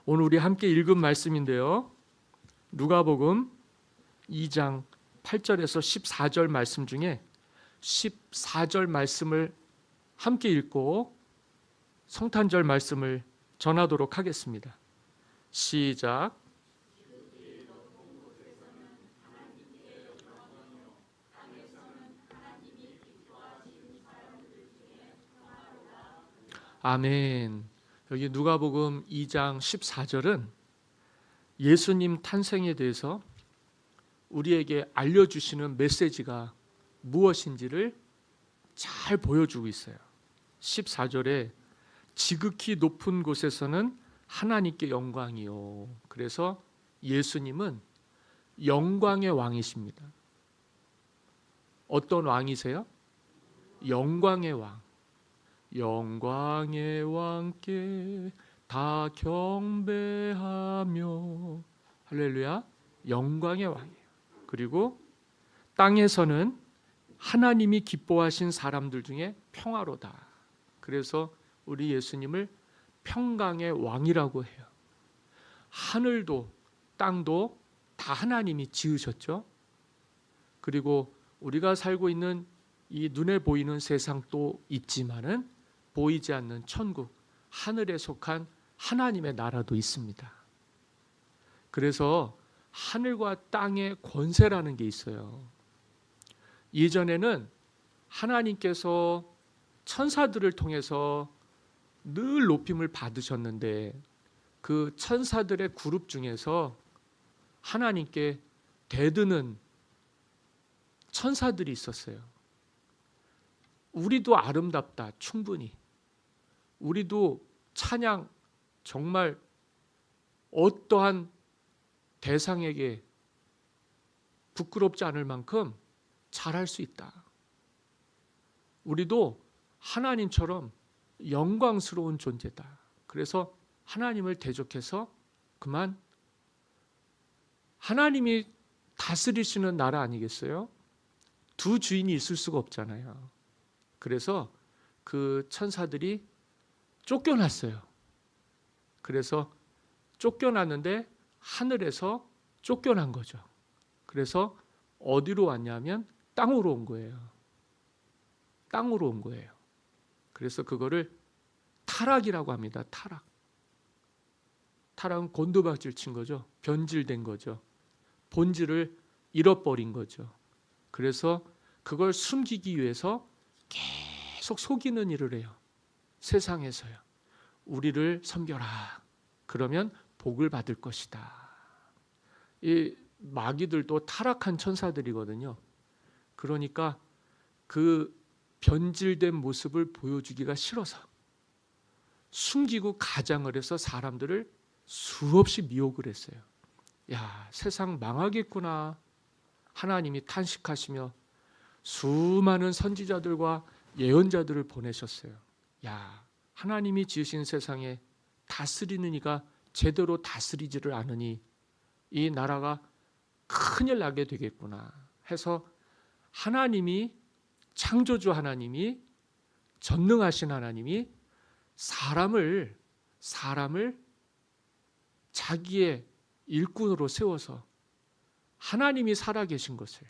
오늘 우리 함께 읽은 말씀인데요. 누가복음 2장 8절에서 14절 말씀 중에 14절 말씀을 함께 읽고 성탄절 말씀을 전하도록 하겠습니다. 시작. 아멘. 여기 누가복음 2장 14절은 예수님 탄생에 대해서 우리에게 알려주시는 메시지가 무엇인지를 잘 보여주고 있어요. 14절에 지극히 높은 곳에서는 하나님께 영광이요. 그래서 예수님은 영광의 왕이십니다. 어떤 왕이세요? 영광의 왕. 영광의 왕께 다 경배하며. 할렐루야. 영광의 왕이에요. 그리고 땅에서는 하나님이 기뻐하신 사람들 중에 평화로다. 그래서 우리 예수님을 평강의 왕이라고 해요. 하늘도 땅도 다 하나님이 지으셨죠. 그리고 우리가 살고 있는 이 눈에 보이는 세상도 있지만은 보이지 않는 천국, 하늘에 속한 하나님의 나라도 있습니다. 그래서 하늘과 땅의 권세라는 게 있어요. 예전에는 하나님께서 천사들을 통해서 늘 높임을 받으셨는데 그 천사들의 그룹 중에서 하나님께 대드는 천사들이 있었어요. 우리도 아름답다, 충분히. 우리도 찬양 정말 어떠한 대상에게 부끄럽지 않을 만큼 잘할 수 있다. 우리도 하나님처럼 영광스러운 존재다. 그래서 하나님을 대적해서 그만 하나님이 다스리시는 나라 아니겠어요? 두 주인이 있을 수가 없잖아요. 그래서 그 천사들이 쫓겨났어요. 그래서 쫓겨났는데 하늘에서 쫓겨난 거죠. 그래서 어디로 왔냐면 땅으로 온 거예요. 땅으로 온 거예요. 그래서 그거를 타락이라고 합니다. 타락. 타락은 곤두박질 친 거죠. 변질된 거죠. 본질을 잃어버린 거죠. 그래서 그걸 숨기기 위해서 계속 속이는 일을 해요. 세상에서요. 우리를 섬겨라. 그러면 복을 받을 것이다. 이 마귀들도 타락한 천사들이거든요. 그러니까 그 변질된 모습을 보여주기가 싫어서 숨기고 가장을 해서 사람들을 수없이 미혹을 했어요. 야, 세상 망하겠구나. 하나님이 탄식하시며 수많은 선지자들과 예언자들을 보내셨어요. 야, 하나님이 지으신 세상에 다스리는 이가 제대로 다스리지를 않으니 이 나라가 큰일 나게 되겠구나 해서 하나님이, 창조주 하나님이, 전능하신 하나님이 사람을 자기의 일꾼으로 세워서 하나님이 살아계신 것을,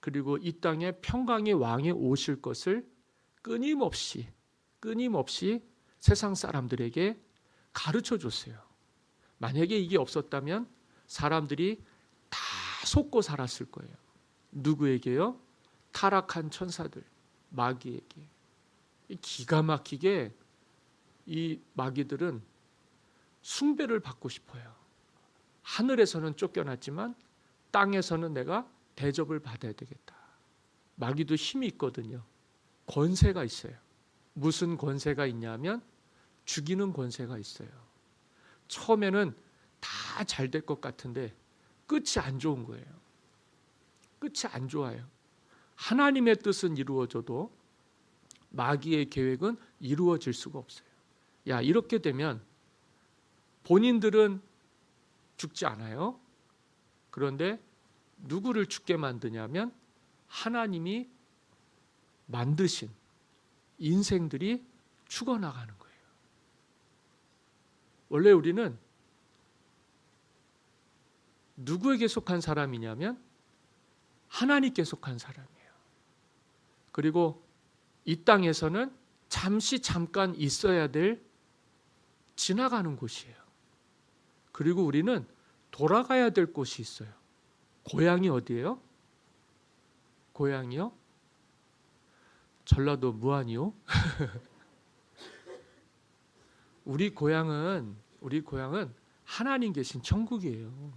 그리고 이 땅에 평강의 왕이 오실 것을 끊임없이 세상 사람들에게 가르쳐 줬어요. 만약에 이게 없었다면 사람들이 다 속고 살았을 거예요. 누구에게요? 타락한 천사들, 마귀에게. 기가 막히게 이 마귀들은 숭배를 받고 싶어요. 하늘에서는 쫓겨났지만 땅에서는 내가 대접을 받아야 되겠다. 마귀도 힘이 있거든요. 권세가 있어요. 무슨 권세가 있냐면 죽이는 권세가 있어요. 처음에는 다 잘 될 것 같은데 끝이 안 좋은 거예요. 끝이 안 좋아요. 하나님의 뜻은 이루어져도 마귀의 계획은 이루어질 수가 없어요. 야, 이렇게 되면 본인들은 죽지 않아요. 그런데 누구를 죽게 만드냐면 하나님이 만드신 인생들이 죽어나가는 거예요. 원래 우리는 누구에게 속한 사람이냐면 하나님께 속한 사람이에요. 그리고 이 땅에서는 잠깐 있어야 될 지나가는 곳이에요. 그리고 우리는 돌아가야 될 곳이 있어요. 고향이 어디예요? 고향이요? 전라도 무안이요? 우리 고향은 하나님 계신 천국이에요.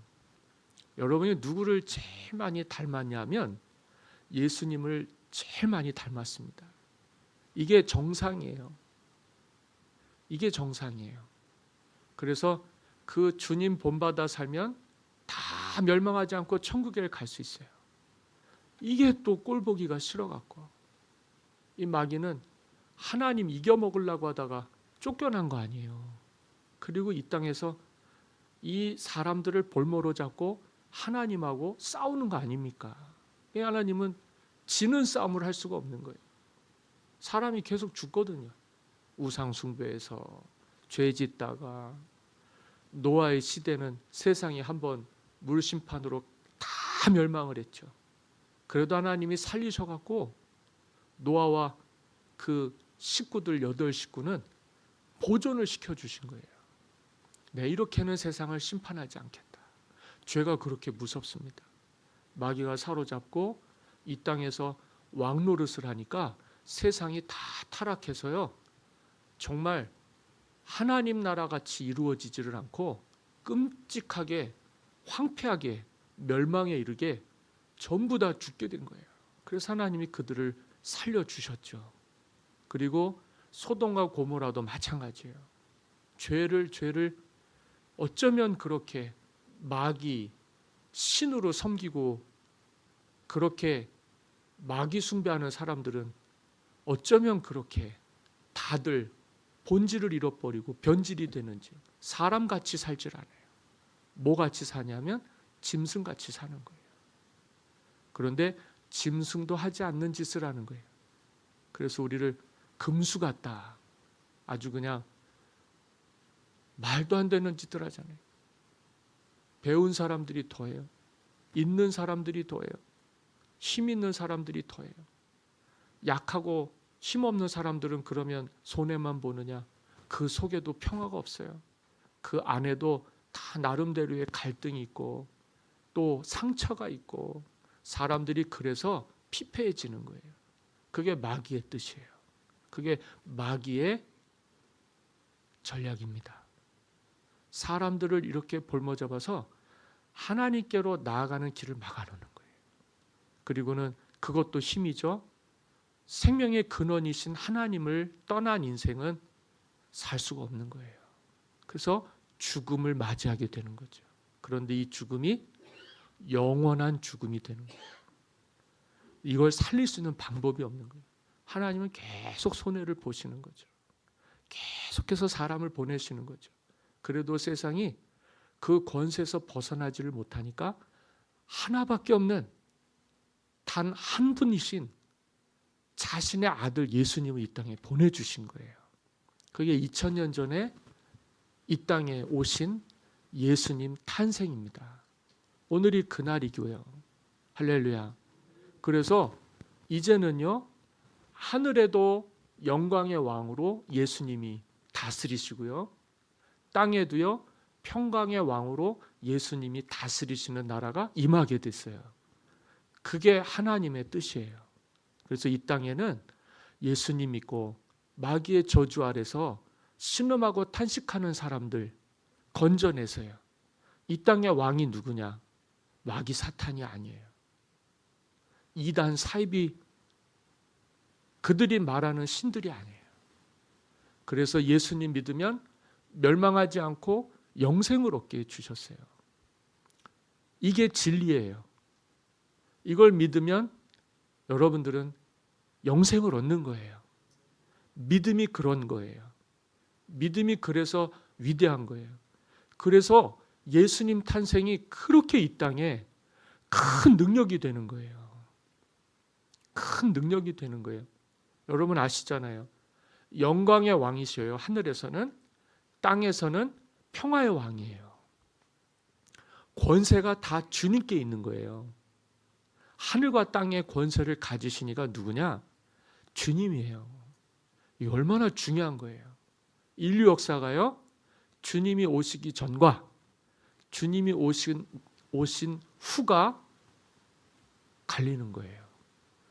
여러분이 누구를 제일 많이 닮았냐면 예수님을 제일 많이 닮았습니다. 이게 정상이에요. 이게 정상이에요. 그래서 그 주님 본받아 살면 다 멸망하지 않고 천국에 갈 수 있어요. 이게 또 꼴보기가 싫어갖고 이 마귀는 하나님 이겨먹으려고 하다가 쫓겨난 거 아니에요. 그리고 이 땅에서 이 사람들을 볼모로 잡고 하나님하고 싸우는 거 아닙니까? 하나님은 지는 싸움을 할 수가 없는 거예요. 사람이 계속 죽거든요. 우상 숭배에서 죄 짓다가 노아의 시대는 세상이 한번 물심판으로 다 멸망을 했죠. 그래도 하나님이 살리셔갖고 노아와 그 식구들 8식구는 보존을 시켜주신 거예요. 네, 이렇게는 세상을 심판하지 않겠다. 죄가 그렇게 무섭습니다. 마귀가 사로잡고 이 땅에서 왕노릇을 하니까 세상이 다 타락해서요. 정말 하나님 나라 같이 이루어지지를 않고 끔찍하게 황폐하게 멸망에 이르게 전부 다 죽게 된 거예요. 그래서 하나님이 그들을 살려주셨죠. 그리고 소돔과 고모라도 마찬가지예요. 죄를 어쩌면 그렇게 마귀 신으로 섬기고 그렇게 마귀 숭배하는 사람들은 어쩌면 그렇게 다들 본질을 잃어버리고 변질이 되는지 사람같이 살질 않아요. 뭐같이 사냐면 짐승같이 사는 거예요. 그런데 짐승도 하지 않는 짓을 하는 거예요. 그래서 우리를 금수 같다. 아주 그냥 말도 안 되는 짓들 하잖아요. 배운 사람들이 더해요. 있는 사람들이 더해요. 힘 있는 사람들이 더해요. 약하고 힘없는 사람들은 그러면 손해만 보느냐? 그 속에도 평화가 없어요. 그 안에도 다 나름대로의 갈등이 있고 또 상처가 있고 사람들이 그래서 피폐해지는 거예요. 그게 마귀의 뜻이에요. 그게 마귀의 전략입니다. 사람들을 이렇게 볼모잡아서 하나님께로 나아가는 길을 막아놓는 거예요. 그리고는 그것도 힘이죠. 생명의 근원이신 하나님을 떠난 인생은 살 수가 없는 거예요. 그래서 죽음을 맞이하게 되는 거죠. 그런데 이 죽음이 영원한 죽음이 되는 거예요. 이걸 살릴 수 있는 방법이 없는 거예요. 하나님은 계속 손해를 보시는 거죠. 계속해서 사람을 보내시는 거죠. 그래도 세상이 그 권세에서 벗어나지를 못하니까 하나밖에 없는 단 한 분이신 자신의 아들 예수님을 이 땅에 보내주신 거예요. 그게 2000년 전에 이 땅에 오신 예수님 탄생입니다. 오늘이 그날이고요. 할렐루야. 그래서 이제는요, 하늘에도 영광의 왕으로 예수님이 다스리시고요, 땅에도요 평강의 왕으로 예수님이 다스리시는 나라가 임하게 됐어요. 그게 하나님의 뜻이에요. 그래서 이 땅에는 예수님 믿고 마귀의 저주 아래서 신음하고 탄식하는 사람들 건져내서요, 이 땅의 왕이 누구냐? 마귀 사탄이 아니에요. 이단 사이비 그들이 말하는 신들이 아니에요. 그래서 예수님 믿으면 멸망하지 않고 영생을 얻게 해주셨어요. 이게 진리예요. 이걸 믿으면 여러분들은 영생을 얻는 거예요. 믿음이 그런 거예요. 믿음이 그래서 위대한 거예요. 그래서 예수님 탄생이 그렇게 이 땅에 큰 능력이 되는 거예요. 큰 능력이 되는 거예요. 여러분 아시잖아요. 영광의 왕이셔요. 하늘에서는. 땅에서는 평화의 왕이에요. 권세가 다 주님께 있는 거예요. 하늘과 땅의 권세를 가지신 이가 누구냐? 주님이에요. 이 얼마나 중요한 거예요. 인류 역사가요, 주님이 오시기 전과 주님이 오신 후가 갈리는 거예요.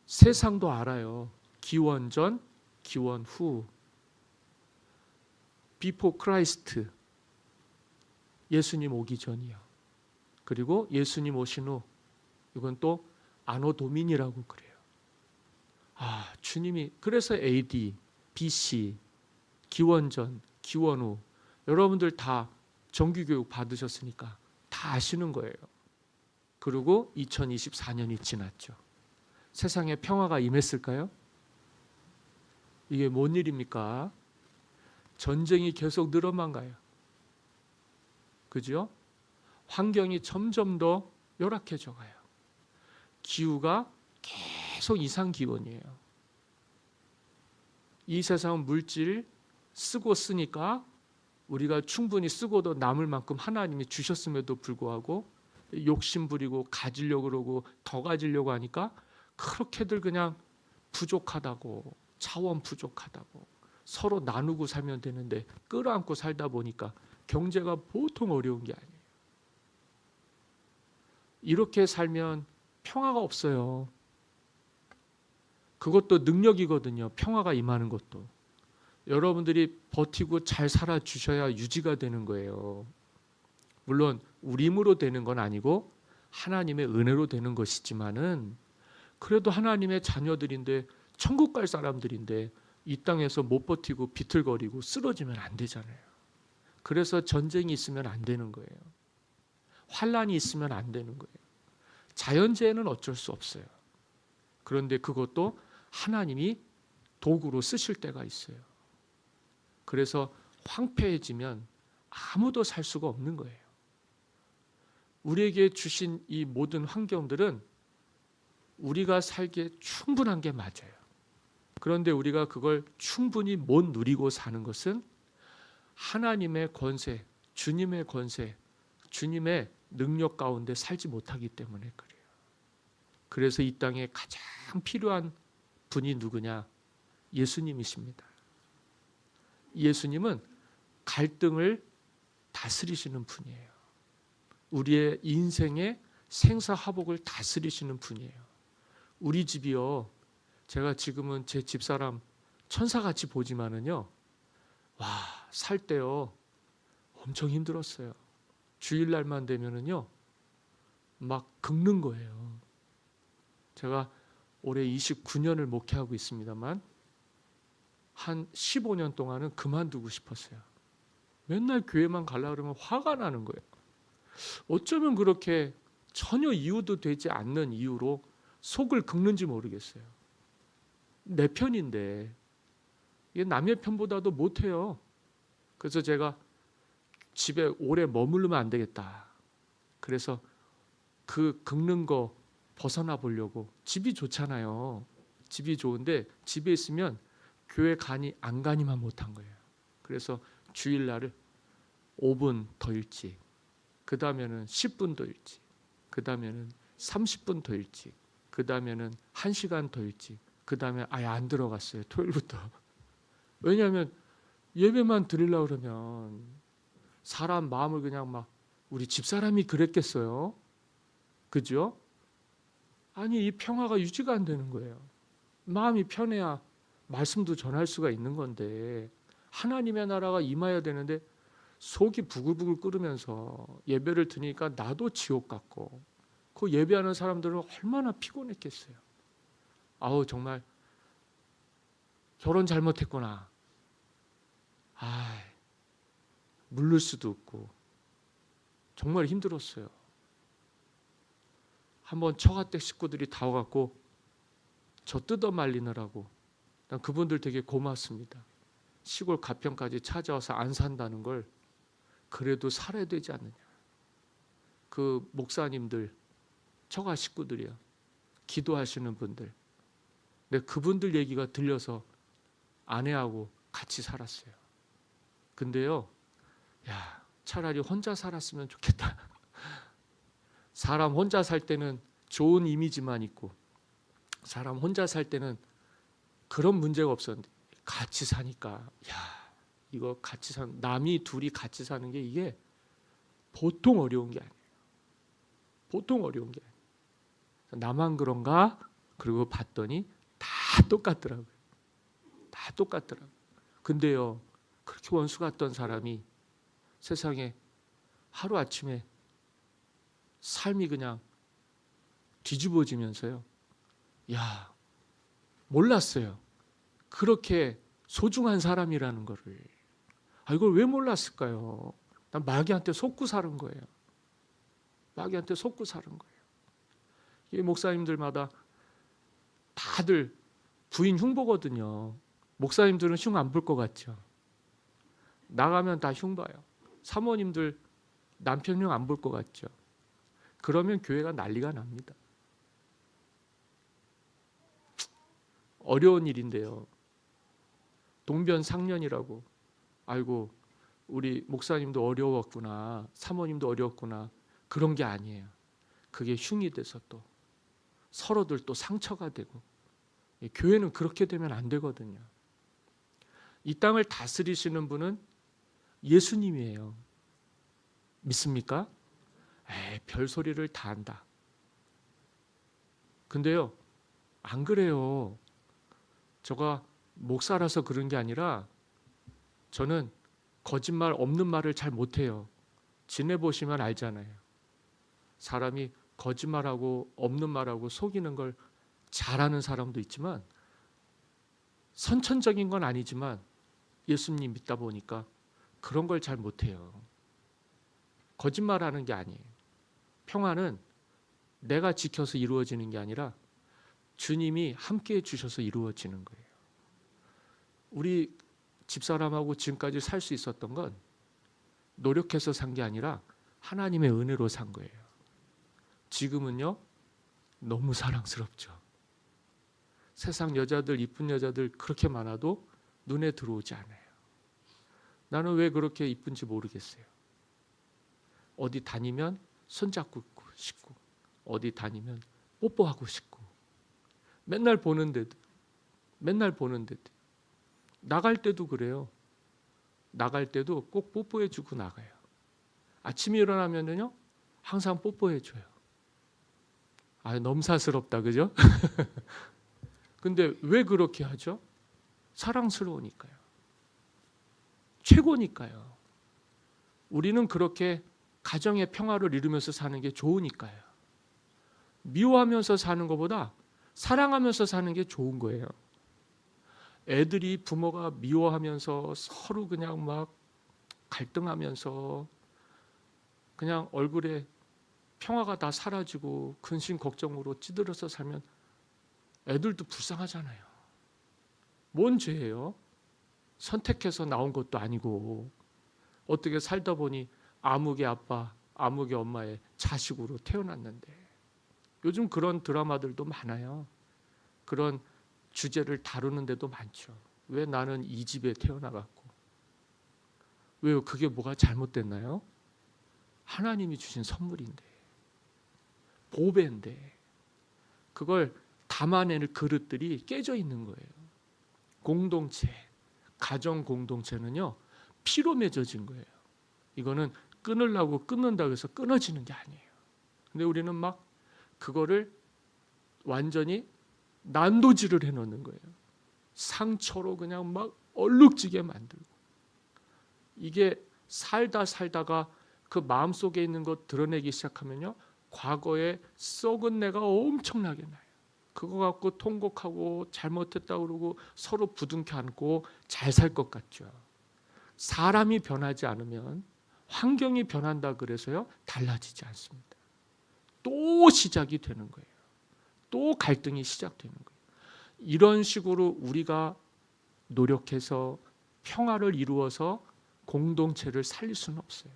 세상도 알아요. 기원 전, 기원 후. Before Christ, 예수님 오기 전이요. 그리고 예수님 오신 후, 이건 또 아노 도민이라고 그래요. 주님이, 그래서 AD, BC, 기원 전, 기원 후, 여러분들 다 정규교육 받으셨으니까 다 아시는 거예요. 그리고 2024년이 지났죠. 세상에 평화가 임했을까요? 이게 뭔 일입니까? 전쟁이 계속 늘어만 가요. 그죠? 환경이 점점 더 열악해져 가요. 기후가 계속 이상 기온이에요. 이 세상 물질 쓰고 쓰니까 우리가 충분히 쓰고도 남을 만큼 하나님이 주셨음에도 불구하고 욕심 부리고 가지려고 그러고 더 가지려고 하니까 그렇게들 그냥 부족하다고, 차원 부족하다고 서로 나누고 살면 되는데 끌어안고 살다 보니까 경제가 보통 어려운 게 아니에요. 이렇게 살면 평화가 없어요. 그것도 능력이거든요. 평화가 임하는 것도. 여러분들이 버티고 잘 살아주셔야 유지가 되는 거예요. 물론 우리 힘으로 되는 건 아니고 하나님의 은혜로 되는 것이지만은 그래도 하나님의 자녀들인데 천국 갈 사람들인데 이 땅에서 못 버티고 비틀거리고 쓰러지면 안 되잖아요. 그래서 전쟁이 있으면 안 되는 거예요. 환란이 있으면 안 되는 거예요. 자연재해는 어쩔 수 없어요. 그런데 그것도 하나님이 도구로 쓰실 때가 있어요. 그래서 황폐해지면 아무도 살 수가 없는 거예요. 우리에게 주신 이 모든 환경들은 우리가 살기에 충분한 게 맞아요. 그런데 우리가 그걸 충분히 못 누리고 사는 것은 하나님의 권세, 주님의 권세, 주님의 능력 가운데 살지 못하기 때문에 그래요. 그래서 이 땅에 가장 필요한 분이 누구냐? 예수님이십니다. 예수님은 갈등을 다스리시는 분이에요. 우리의 인생의 생사화복을 다스리시는 분이에요. 우리 집이요, 제가 지금은 제 집사람 천사같이 보지만은요, 살 때요 엄청 힘들었어요. 주일날만 되면은요 막 긁는 거예요. 제가 올해 29년을 목회하고 있습니다만 한 15년 동안은 그만두고 싶었어요. 맨날 교회만 가려고 그러면 화가 나는 거예요. 어쩌면 그렇게 전혀 이유도 되지 않는 이유로 속을 긁는지 모르겠어요. 내 편인데 이게 남의 편보다도 못해요. 그래서 제가 집에 오래 머무르면 안 되겠다. 그래서 그 긁는 거 벗어나 보려고. 집이 좋잖아요. 집이 좋은데 집에 있으면 교회 가니 안 가니만 못한 거예요. 그래서 주일날을 5분 더 일찍, 그 다음에는 10분 더 일찍, 그 다음에는 30분 더 일찍, 그 다음에는 1시간 더 일찍, 그 다음에 아예 안 들어갔어요. 토요일부터. 왜냐하면 예배만 드리려고 그러면 사람 마음을 그냥 막, 우리 집사람이 그랬겠어요? 그죠? 아니, 이 평화가 유지가 안 되는 거예요. 마음이 편해야 말씀도 전할 수가 있는 건데 하나님의 나라가 임해야 되는데 속이 부글부글 끓으면서 예배를 드리니까 나도 지옥 같고 그 예배하는 사람들은 얼마나 피곤했겠어요. 아우, 정말 결혼 잘못했구나. 물를 수도 없고 정말 힘들었어요. 한번 처가댁 식구들이 다 와갖고 저 뜯어 말리느라고, 난 그분들 되게 고맙습니다. 시골 가평까지 찾아와서 안 산다는 걸 그래도 살아야 되지 않느냐. 그 목사님들, 처가 식구들이요, 기도하시는 분들, 근데 그분들 얘기가 들려서 아내하고 같이 살았어요. 근데요, 차라리 혼자 살았으면 좋겠다. 사람 혼자 살 때는 좋은 이미지만 있고, 사람 혼자 살 때는 그런 문제가 없었는데 같이 사니까, 야, 이거 같이 남이 둘이 같이 사는 게 이게 보통 어려운 게 아니에요. 보통 어려운 게 아니에요. 나만 그런가? 그리고 봤더니 다 똑같더라고요. 다 똑같더라고요. 근데요, 그렇게 원수 같던 사람이 세상에 하루아침에 삶이 그냥 뒤집어지면서요. 야, 몰랐어요. 그렇게 소중한 사람이라는 거를. 이걸 왜 몰랐을까요? 난 마귀한테 속고 사는 거예요. 마귀한테 속고 사는 거예요. 이 목사님들마다 다들 부인 흉보거든요. 목사님들은 흉 안 볼 것 같죠. 나가면 다 흉 봐요. 사모님들 남편 흉 안 볼 것 같죠. 그러면 교회가 난리가 납니다. 어려운 일인데요. 동변상련이라고. 아이고, 우리 목사님도 어려웠구나, 사모님도 어려웠구나, 그런 게 아니에요. 그게 흉이 돼서 또 서로들 또 상처가 되고. 교회는 그렇게 되면 안 되거든요. 이 땅을 다스리시는 분은 예수님이에요. 믿습니까? 별소리를 다 한다. 근데요, 안 그래요. 제가 목사라서 그런 게 아니라 저는 거짓말 없는 말을 잘 못해요. 지내보시면 알잖아요. 사람이 거짓말하고 없는 말하고 속이는 걸 잘하는 사람도 있지만, 선천적인 건 아니지만 예수님 믿다 보니까 그런 걸 잘 못해요. 거짓말하는 게 아니에요. 평화는 내가 지켜서 이루어지는 게 아니라 주님이 함께해 주셔서 이루어지는 거예요. 우리 집사람하고 지금까지 살 수 있었던 건 노력해서 산 게 아니라 하나님의 은혜로 산 거예요. 지금은요, 너무 사랑스럽죠. 세상 여자들, 이쁜 여자들 그렇게 많아도 눈에 들어오지 않아요. 나는 왜 그렇게 이쁜지 모르겠어요. 어디 다니면 손잡고 싶고, 어디 다니면 뽀뽀하고 싶고, 맨날 보는데도 나갈 때도 그래요. 나갈 때도 꼭 뽀뽀해주고 나가요. 아침에 일어나면은요, 항상 뽀뽀해줘요. 넘사스럽다, 그죠? 근데 왜 그렇게 하죠? 사랑스러우니까요. 최고니까요. 우리는 그렇게 가정의 평화를 이루면서 사는 게 좋으니까요. 미워하면서 사는 것보다 사랑하면서 사는 게 좋은 거예요. 애들이 부모가 미워하면서 서로 그냥 막 갈등하면서 그냥 얼굴에 평화가 다 사라지고 근심 걱정으로 찌들어서 살면 애들도 불쌍하잖아요. 뭔 죄예요? 선택해서 나온 것도 아니고 어떻게 살다 보니 암흑의 아빠, 암흑의 엄마의 자식으로 태어났는데. 요즘 그런 드라마들도 많아요. 그런 주제를 다루는 데도 많죠. 왜 나는 이 집에 태어나갔고. 왜요? 그게 뭐가 잘못됐나요? 하나님이 주신 선물인데, 보배인데 그걸 담아낼 그릇들이 깨져 있는 거예요. 공동체, 가정 공동체는요, 피로 맺어진 거예요. 이거는 끊으려고 끊는다고 해서 끊어지는 게 아니에요. 근데 우리는 막 그거를 완전히 난도질을 해놓는 거예요. 상처로 그냥 막 얼룩지게 만들고. 이게 살다가 그 마음속에 있는 것 드러내기 시작하면요, 과거에 썩은 내가 엄청나게 나요. 그거 갖고 통곡하고 잘못했다 그러고 서로 부둥켜 안고 잘 살 것 같죠. 사람이 변하지 않으면, 환경이 변한다 그래서요, 달라지지 않습니다. 또 시작이 되는 거예요. 또 갈등이 시작되는 거예요. 이런 식으로 우리가 노력해서 평화를 이루어서 공동체를 살릴 수는 없어요.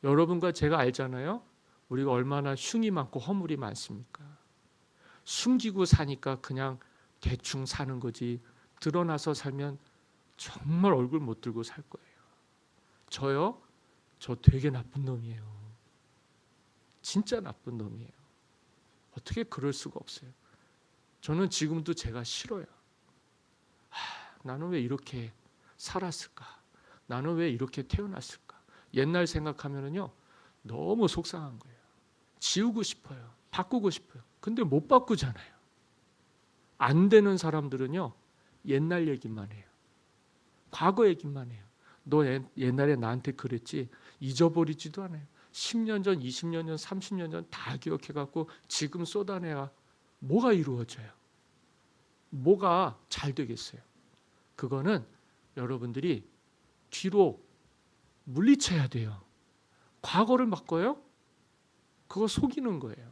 여러분과 제가 알잖아요. 우리가 얼마나 흉이 많고 허물이 많습니까? 숨기고 사니까 그냥 대충 사는 거지, 드러나서 살면 정말 얼굴 못 들고 살 거예요. 저 되게 나쁜 놈이에요. 진짜 나쁜 놈이에요. 어떻게 그럴 수가 없어요. 저는 지금도 제가 싫어요. 나는 왜 이렇게 살았을까? 나는 왜 이렇게 태어났을까? 옛날 생각하면은요, 너무 속상한 거예요. 지우고 싶어요. 바꾸고 싶어요. 근데 못 바꾸잖아요. 안 되는 사람들은요, 옛날 얘기만 해요. 과거 얘기만 해요. 너 옛날에 나한테 그랬지? 잊어버리지도 않아요. 10년 전, 20년 전, 30년 전 다 기억해갖고 지금 쏟아내야 뭐가 이루어져요? 뭐가 잘 되겠어요? 그거는 여러분들이 뒤로 물리쳐야 돼요. 과거를 바꿔요? 그거 속이는 거예요.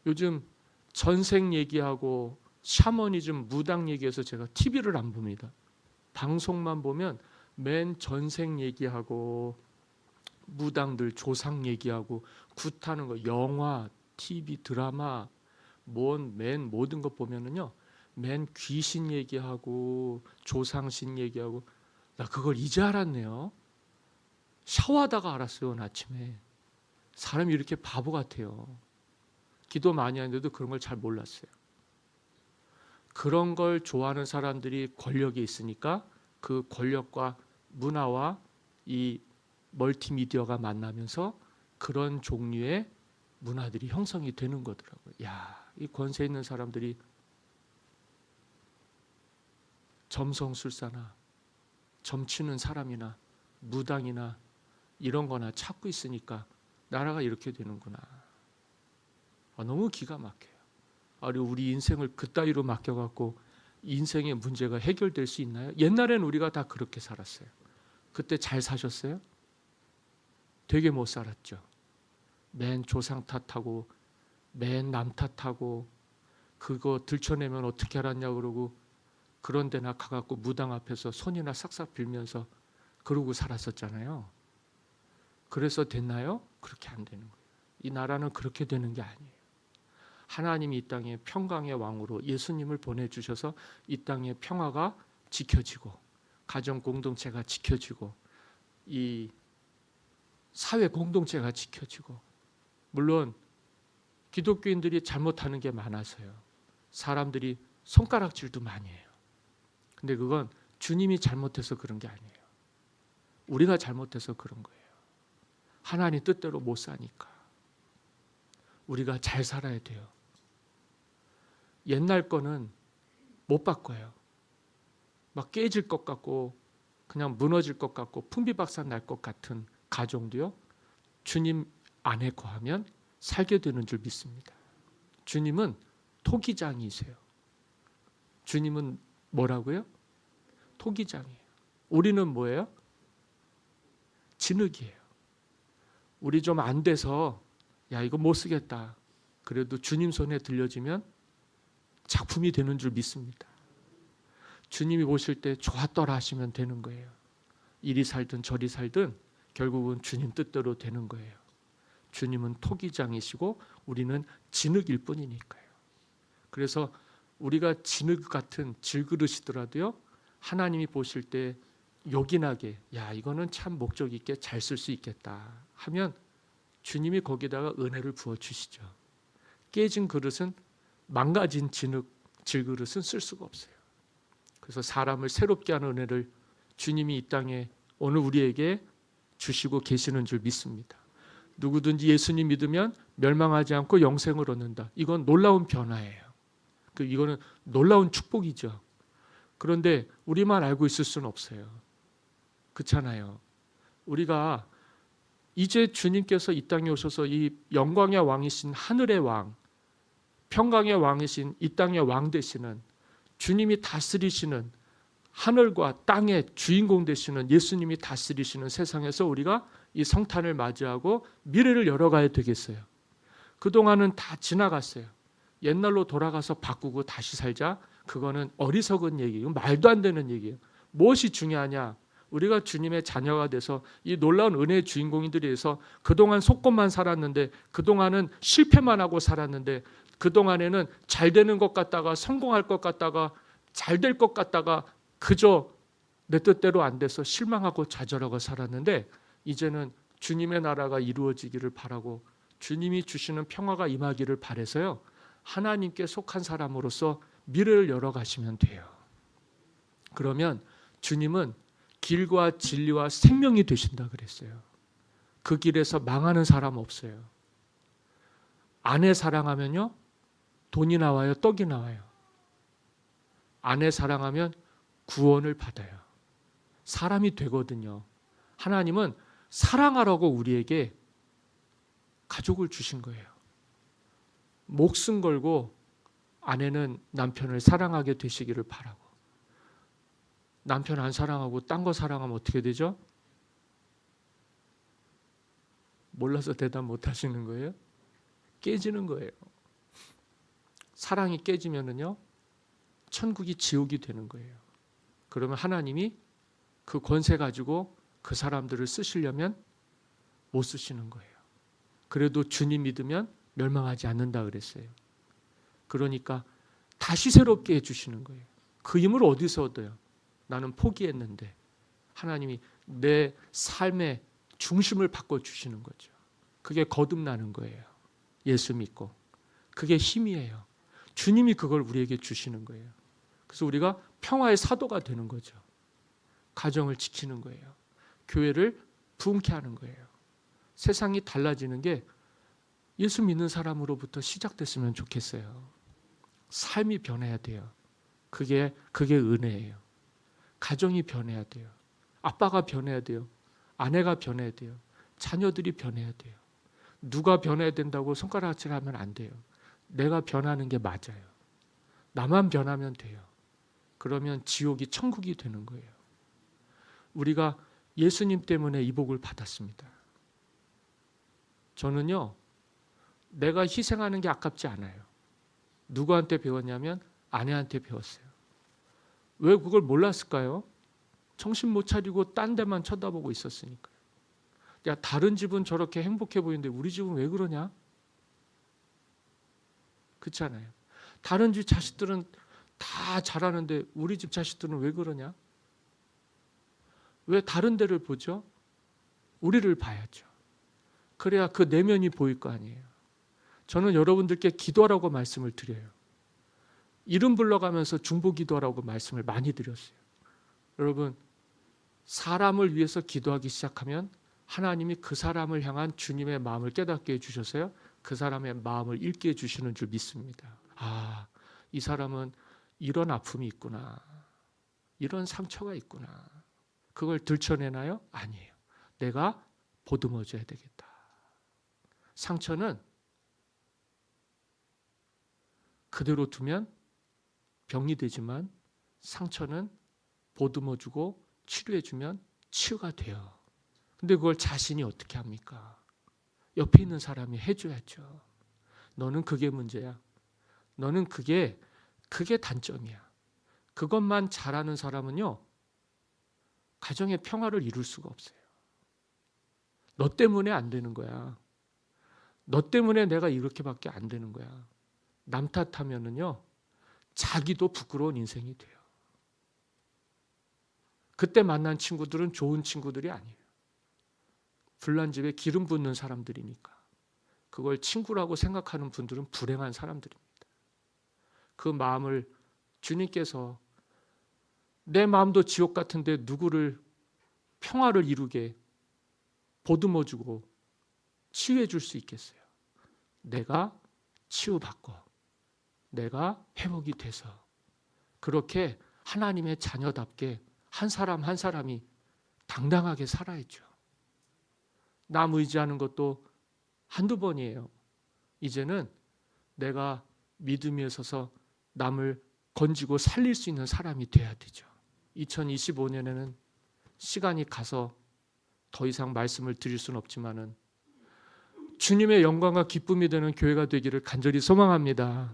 요즘 전생 얘기하고 샤머니즘, 무당 얘기해서 제가 TV를 안 봅니다. 방송만 보면 맨 전생 얘기하고 무당들 조상 얘기하고 굿하는 거, 영화, TV, 드라마, 맨 모든 것 보면은요, 맨 귀신 얘기하고 조상신 얘기하고, 나 그걸 이제 알았네요. 샤워하다가 알았어요. 오늘 아침에. 사람이 이렇게 바보 같아요. 기도 많이 하는데도 그런 걸 잘 몰랐어요. 그런 걸 좋아하는 사람들이 권력에 있으니까 그 권력과 문화와 이 멀티미디어가 만나면서 그런 종류의 문화들이 형성이 되는 거더라고요. 야, 이 권세 있는 사람들이 점성술사나 점치는 사람이나 무당이나 이런 거나 찾고 있으니까 나라가 이렇게 되는구나. 너무 기가 막혀요. 우리 인생을 그따위로 맡겨갖고 인생의 문제가 해결될 수 있나요? 옛날엔 우리가 다 그렇게 살았어요. 그때 잘 사셨어요? 되게 못 살았죠. 맨 조상 탓하고 맨 남 탓하고 그거 들춰내면 어떻게 알았냐 그러고 그런 데나 가갖고 무당 앞에서 손이나 싹싹 빌면서 그러고 살았었잖아요. 그래서 됐나요? 그렇게 안 되는 거예요. 이 나라는 그렇게 되는 게 아니에요. 하나님이 이 땅에 평강의 왕으로 예수님을 보내주셔서 이 땅의 평화가 지켜지고 가정 공동체가 지켜지고 이 사회 공동체가 지켜지고, 물론 기독교인들이 잘못하는 게 많아서요. 사람들이 손가락질도 많이 해요. 근데 그건 주님이 잘못해서 그런 게 아니에요. 우리가 잘못해서 그런 거예요. 하나님 뜻대로 못 사니까. 우리가 잘 살아야 돼요. 옛날 거는 못 바꿔요. 막 깨질 것 같고 그냥 무너질 것 같고 풍비박산 날 것 같은 가정도요, 주님 안에 거하면 살게 되는 줄 믿습니다. 주님은 토기장이세요. 주님은 뭐라고요? 토기장이에요. 우리는 뭐예요? 진흙이에요. 우리 좀 안 돼서 야 이거 못 쓰겠다. 그래도 주님 손에 들려지면 작품이 되는 줄 믿습니다. 주님이 보실 때 좋았더라 하시면 되는 거예요. 이리 살든 저리 살든 결국은 주님 뜻대로 되는 거예요. 주님은 토기장이시고 우리는 진흙일 뿐이니까요. 그래서 우리가 진흙 같은 질그릇이더라도요, 하나님이 보실 때 요긴하게 야 이거는 참 목적 있게 잘 쓸 수 있겠다 하면 주님이 거기다가 은혜를 부어주시죠. 깨진 그릇은, 망가진 질그릇은 쓸 수가 없어요. 그래서 사람을 새롭게 하는 은혜를 주님이 이 땅에 오늘 우리에게 주시고 계시는 줄 믿습니다. 누구든지 예수님 믿으면 멸망하지 않고 영생을 얻는다. 이건 놀라운 변화예요. 이거는 놀라운 축복이죠. 그런데 우리만 알고 있을 수는 없어요. 그렇잖아요. 우리가 이제 주님께서 이 땅에 오셔서 이 영광의 왕이신 하늘의 왕, 평강의 왕이신 이 땅의 왕 되시는, 주님이 다스리시는, 하늘과 땅의 주인공 되시는 예수님이 다스리시는 세상에서 우리가 이 성탄을 맞이하고 미래를 열어가야 되겠어요. 그동안은 다 지나갔어요. 옛날로 돌아가서 바꾸고 다시 살자, 그거는 어리석은 얘기예요. 말도 안 되는 얘기예요. 무엇이 중요하냐? 우리가 주님의 자녀가 돼서 이 놀라운 은혜의 주인공인들이 돼서 그동안 속고만 살았는데, 그동안은 실패만 하고 살았는데, 그동안에는 잘 되는 것 같다가, 성공할 것 같다가, 잘 될 것 같다가 그저 내 뜻대로 안 돼서 실망하고 좌절하고 살았는데, 이제는 주님의 나라가 이루어지기를 바라고 주님이 주시는 평화가 임하기를 바라서요. 하나님께 속한 사람으로서 미래를 열어가시면 돼요. 그러면 주님은 길과 진리와 생명이 되신다 그랬어요. 그 길에서 망하는 사람 없어요. 아내 사랑하면요, 돈이 나와요, 떡이 나와요. 아내 사랑하면 구원을 받아요. 사람이 되거든요. 하나님은 사랑하라고 우리에게 가족을 주신 거예요. 목숨 걸고 아내는 남편을 사랑하게 되시기를 바라고, 남편 안 사랑하고 딴 거 사랑하면 어떻게 되죠? 몰라서 대답 못 하시는 거예요? 깨지는 거예요. 사랑이 깨지면은요, 천국이 지옥이 되는 거예요. 그러면 하나님이 그 권세 가지고 그 사람들을 쓰시려면 못 쓰시는 거예요. 그래도 주님 믿으면 멸망하지 않는다 그랬어요. 그러니까 다시 새롭게 해주시는 거예요. 그 힘을 어디서 얻어요? 나는 포기했는데 하나님이 내 삶의 중심을 바꿔주시는 거죠. 그게 거듭나는 거예요. 예수 믿고. 그게 힘이에요. 주님이 그걸 우리에게 주시는 거예요. 그래서 우리가 평화의 사도가 되는 거죠. 가정을 지키는 거예요. 교회를 부흥케 하는 거예요. 세상이 달라지는 게 예수 믿는 사람으로부터 시작됐으면 좋겠어요. 삶이 변해야 돼요. 그게 은혜예요. 가정이 변해야 돼요. 아빠가 변해야 돼요. 아내가 변해야 돼요. 자녀들이 변해야 돼요. 누가 변해야 된다고 손가락질하면 안 돼요. 내가 변하는 게 맞아요. 나만 변하면 돼요. 그러면 지옥이 천국이 되는 거예요. 우리가 예수님 때문에 이 복을 받았습니다. 저는요, 내가 희생하는 게 아깝지 않아요. 누구한테 배웠냐면 아내한테 배웠어요. 왜 그걸 몰랐을까요? 정신 못 차리고 딴 데만 쳐다보고 있었으니까요. 야, 다른 집은 저렇게 행복해 보이는데 우리 집은 왜 그러냐? 그렇잖아요. 다른 집 자식들은 다 잘하는데 우리 집 자식들은 왜 그러냐? 왜 다른 데를 보죠? 우리를 봐야죠. 그래야 그 내면이 보일 거 아니에요. 저는 여러분들께 기도하라고 말씀을 드려요. 이름 불러가면서 중보기도하라고 말씀을 많이 드렸어요. 여러분, 사람을 위해서 기도하기 시작하면 하나님이 그 사람을 향한 주님의 마음을 깨닫게 해주셔서요, 그 사람의 마음을 읽게 해주시는 줄 믿습니다. 아, 이 사람은 이런 아픔이 있구나, 이런 상처가 있구나. 그걸 들춰내나요? 아니에요. 내가 보듬어줘야 되겠다. 상처는 그대로 두면 병이 되지만 상처는 보듬어주고 치료해주면 치유가 돼요. 근데 그걸 자신이 어떻게 합니까? 옆에 있는 사람이 해줘야죠. 너는 그게 문제야. 너는 그게 단점이야. 그것만 잘하는 사람은요, 가정의 평화를 이룰 수가 없어요. 너 때문에 안 되는 거야. 너 때문에 내가 이렇게밖에 안 되는 거야. 남 탓하면은요, 자기도 부끄러운 인생이 돼요. 그때 만난 친구들은 좋은 친구들이 아니에요. 불난 집에 기름 붓는 사람들이니까. 그걸 친구라고 생각하는 분들은 불행한 사람들입니다. 그 마음을 주님께서, 내 마음도 지옥 같은데 누구를 평화를 이루게 보듬어주고 치유해 줄 수 있겠어요? 내가 치유받고 내가 회복이 돼서 그렇게 하나님의 자녀답게 한 사람 한 사람이 당당하게 살아야죠. 남 의지하는 것도 한두 번이에요. 이제는 내가 믿음 위에 서서 남을 건지고 살릴 수 있는 사람이 돼야 되죠. 2025년에는 시간이 가서 더 이상 말씀을 드릴 수는 없지만은 주님의 영광과 기쁨이 되는 교회가 되기를 간절히 소망합니다.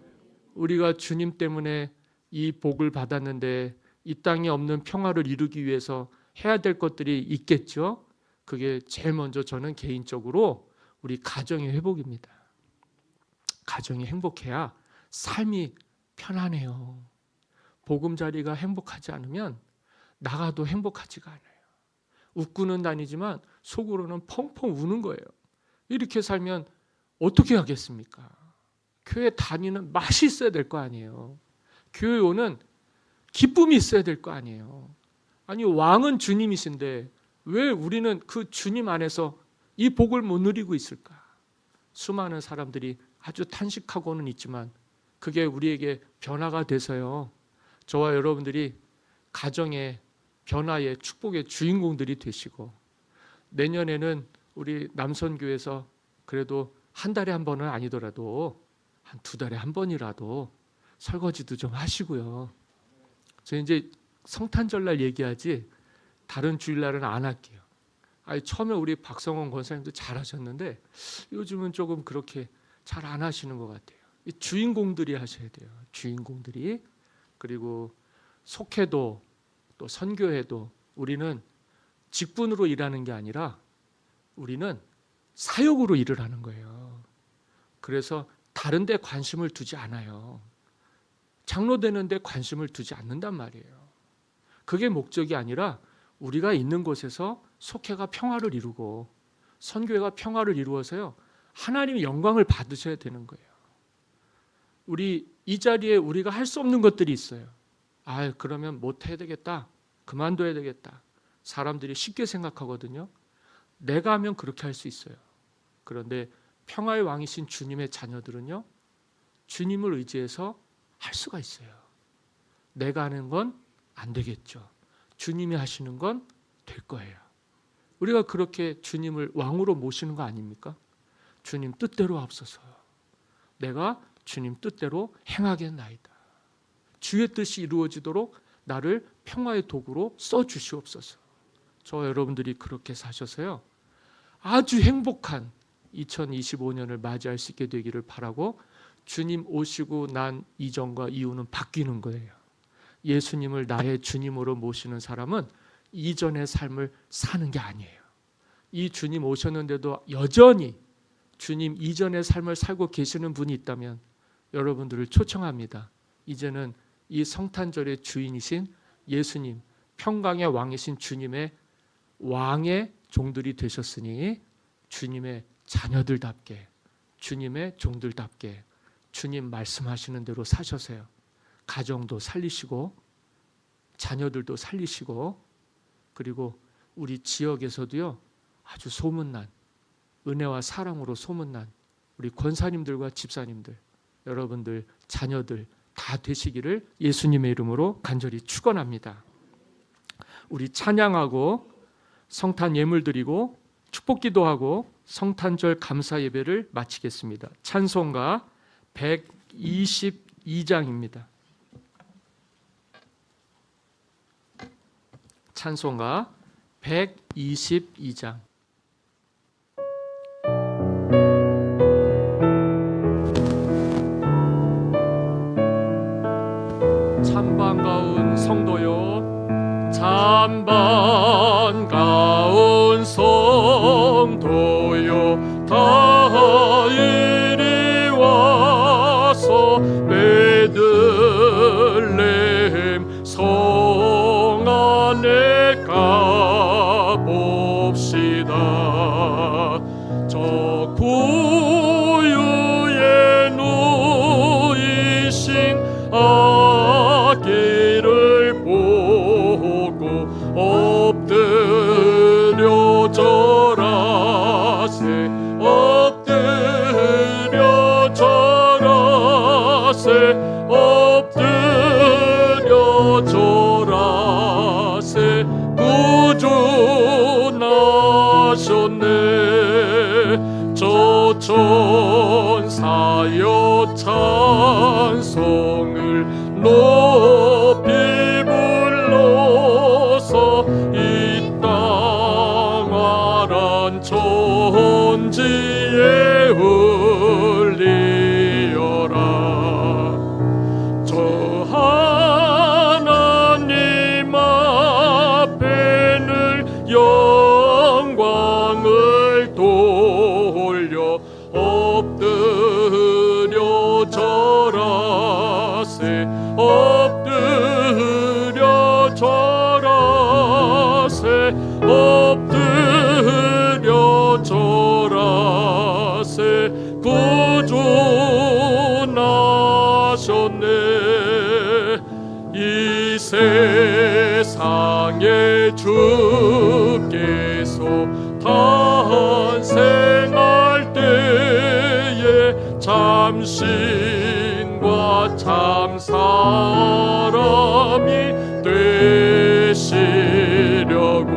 우리가 주님 때문에 이 복을 받았는데 이 땅에 없는 평화를 이루기 위해서 해야 될 것들이 있겠죠. 그게 제일 먼저 저는 개인적으로 우리 가정의 회복입니다. 가정이 행복해야 삶이 편안해요. 보금자리가 행복하지 않으면 나가도 행복하지가 않아요. 웃고는 다니지만 속으로는 펑펑 우는 거예요. 이렇게 살면 어떻게 하겠습니까? 교회 다니는 맛이 있어야 될 거 아니에요. 교회 오는 기쁨이 있어야 될 거 아니에요. 아니, 왕은 주님이신데 왜 우리는 그 주님 안에서 이 복을 못 누리고 있을까? 수많은 사람들이 아주 탄식하고는 있지만 그게 우리에게 변화가 돼서요, 저와 여러분들이 가정의 변화의 축복의 주인공들이 되시고, 내년에는 우리 남선교회에서 그래도 한 달에 한 번은 아니더라도 한 2달에 한 번이라도 설거지도 좀 하시고요. 저 이제 성탄절날 얘기하지 다른 주일날은 안 할게요. 아니, 처음에 우리 박성원 권사님도 잘하셨는데 요즘은 조금 그렇게 잘 안 하시는 것 같아요. 이 주인공들이 하셔야 돼요. 주인공들이. 그리고 속회도 또 선교회도 우리는 직분으로 일하는 게 아니라 우리는 사역으로 일을 하는 거예요. 그래서 다른 데 관심을 두지 않아요. 장로 되는 데 관심을 두지 않는단 말이에요. 그게 목적이 아니라 우리가 있는 곳에서 속회가 평화를 이루고 선교회가 평화를 이루어서요, 하나님의 영광을 받으셔야 되는 거예요. 우리 이 자리에 우리가 할 수 없는 것들이 있어요. 아, 그러면 못 해야 되겠다, 그만둬야 되겠다, 사람들이 쉽게 생각하거든요. 내가 하면 그렇게 할 수 있어요. 그런데 평화의 왕이신 주님의 자녀들은요, 주님을 의지해서 할 수가 있어요. 내가 하는 건 안 되겠죠. 주님이 하시는 건 될 거예요. 우리가 그렇게 주님을 왕으로 모시는 거 아닙니까? 주님 뜻대로 하옵소서. 내가 주님 뜻대로 행하겠나이다. 주의 뜻이 이루어지도록 나를 평화의 도구로 써주시옵소서. 저 여러분들이 그렇게 사셔서요, 아주 행복한 2025년을 맞이할 수 있게 되기를 바라고, 주님 오시고 난 이전과 이후는 바뀌는 거예요. 예수님을 나의 주님으로 모시는 사람은 이전의 삶을 사는 게 아니에요. 이 주님 오셨는데도 여전히 주님 이전의 삶을 살고 계시는 분이 있다면 여러분들을 초청합니다. 이제는 이 성탄절의 주인이신 예수님, 평강의 왕이신 주님의 왕의 종들이 되셨으니 주님의 자녀들답게, 주님의 종들답게 주님 말씀하시는 대로 사셔서요, 가정도 살리시고 자녀들도 살리시고, 그리고 우리 지역에서도요, 아주 소문난, 은혜와 사랑으로 소문난 우리 권사님들과 집사님들, 여러분들 자녀들 다 되시기를 예수님의 이름으로 간절히 축원합니다. 우리 찬양하고 성탄 예물 드리고 축복기도하고 성탄절 감사 예배를 마치겠습니다. 찬송가 122장입니다. 찬송가 122장. 찬반가운 성도요, 찬반가운 성도요, 다 이리 와서 베들레헴 성 안에 가봅시다. 저 구유에 누이신 아기를 보고 엎드려 절하세, 엎드려 절하세, 엎드려 절하세. 구주 나셨네. 저 천사여 찬송을 높이 불러서 이 땅 아란 천지에 울리어라. 저 하나님 앞에는 영광을 돌려 엎드려 절하세, 엎드려 절하세. 탄생할 때에 참신과 참사람이 되시려고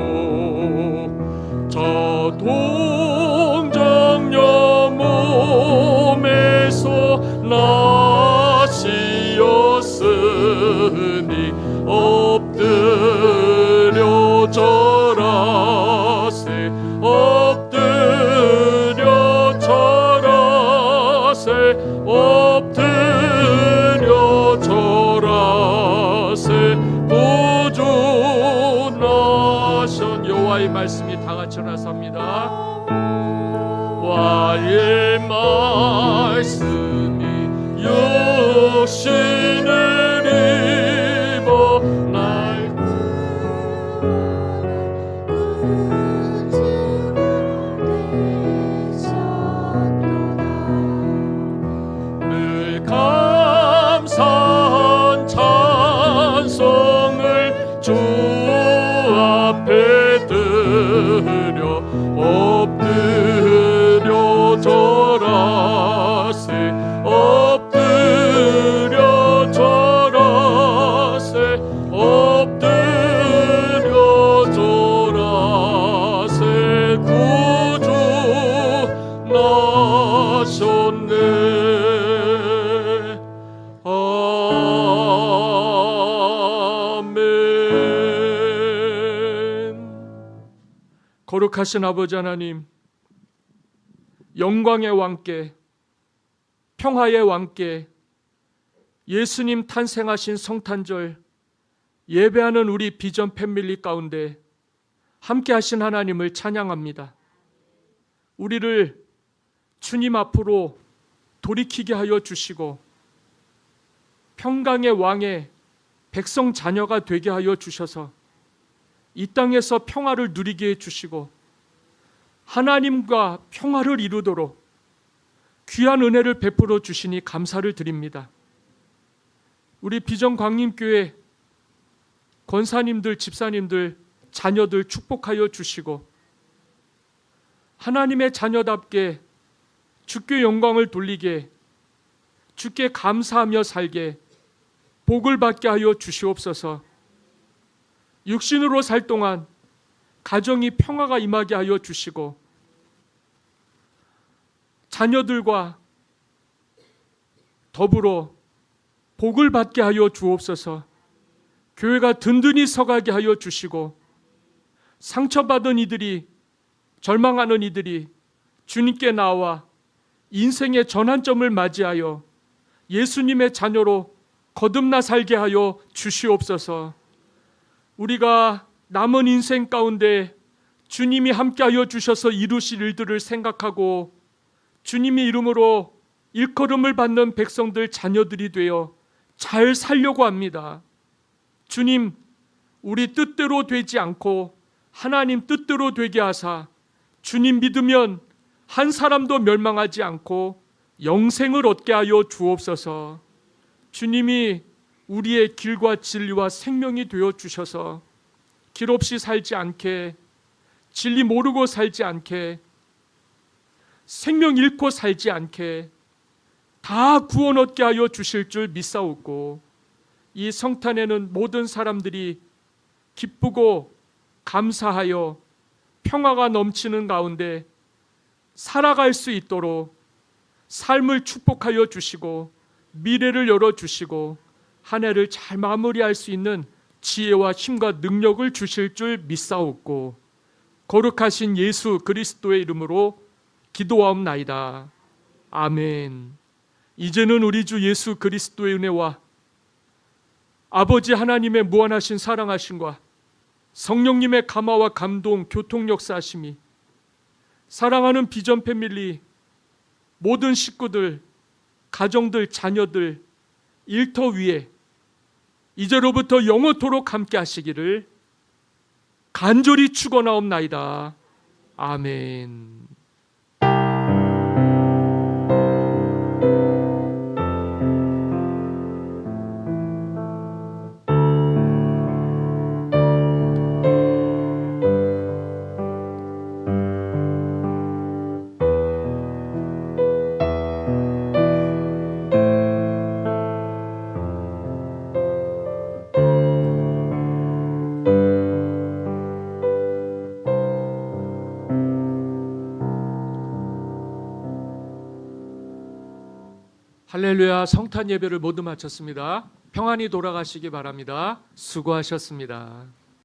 저 동정녀 몸에서 나시었으니 엎드려 절하세 엎드려 절하세 엎드려 절하세 보존하신 여호와의 말씀이 다 같이 나섭니다. 와의 말씀이 육신을 입어 날 늘 감사한 찬송을 주 앞에 드려 엎드려 절하세 엎드려 절하세 엎드려 절하세 구주 나셨네. 거룩하신 아버지 하나님, 영광의 왕께 평화의 왕께 예수님 탄생하신 성탄절 예배하는 우리 비전 패밀리 가운데 함께 하신 하나님을 찬양합니다. 우리를 주님 앞으로 돌이키게 하여 주시고 평강의 왕의 백성 자녀가 되게 하여 주셔서 이 땅에서 평화를 누리게 해주시고 하나님과 평화를 이루도록 귀한 은혜를 베풀어 주시니 감사를 드립니다. 우리 비전 광림교회 권사님들, 집사님들, 자녀들 축복하여 주시고 하나님의 자녀답게 주께 영광을 돌리게 주께 감사하며 살게 복을 받게 하여 주시옵소서. 육신으로 살 동안 가정이 평화가 임하게 하여 주시고 자녀들과 더불어 복을 받게 하여 주옵소서. 교회가 든든히 서가게 하여 주시고 상처받은 이들이 절망하는 이들이 주님께 나와 인생의 전환점을 맞이하여 예수님의 자녀로 거듭나 살게 하여 주시옵소서. 우리가 남은 인생 가운데 주님이 함께하여 주셔서 이루실 일들을 생각하고 주님의 이름으로 일컬음을 받는 백성들 자녀들이 되어 잘 살려고 합니다. 주님, 우리 뜻대로 되지 않고 하나님 뜻대로 되게 하사 주님 믿으면 한 사람도 멸망하지 않고 영생을 얻게 하여 주옵소서. 주님이 우리의 길과 진리와 생명이 되어 주셔서 길 없이 살지 않게, 진리 모르고 살지 않게, 생명 잃고 살지 않게 다 구원 얻게 하여 주실 줄 믿사옵고 이 성탄에는 모든 사람들이 기쁘고 감사하여 평화가 넘치는 가운데 살아갈 수 있도록 삶을 축복하여 주시고 미래를 열어주시고 한 해를 잘 마무리할 수 있는 지혜와 힘과 능력을 주실 줄 믿사옵고 거룩하신 예수 그리스도의 이름으로 기도하옵나이다. 아멘. 이제는 우리 주 예수 그리스도의 은혜와 아버지 하나님의 무한하신 사랑하심과 성령님의 감화와 감동, 교통 역사하심이 사랑하는 비전 패밀리 모든 식구들, 가정들, 자녀들, 일터 위에 이제로부터 영원토록 함께 하시기를 간절히 축원하옵나이다. 아멘. 할렐루야. 성탄 예배를 모두 마쳤습니다. 평안히 돌아가시기 바랍니다. 수고하셨습니다.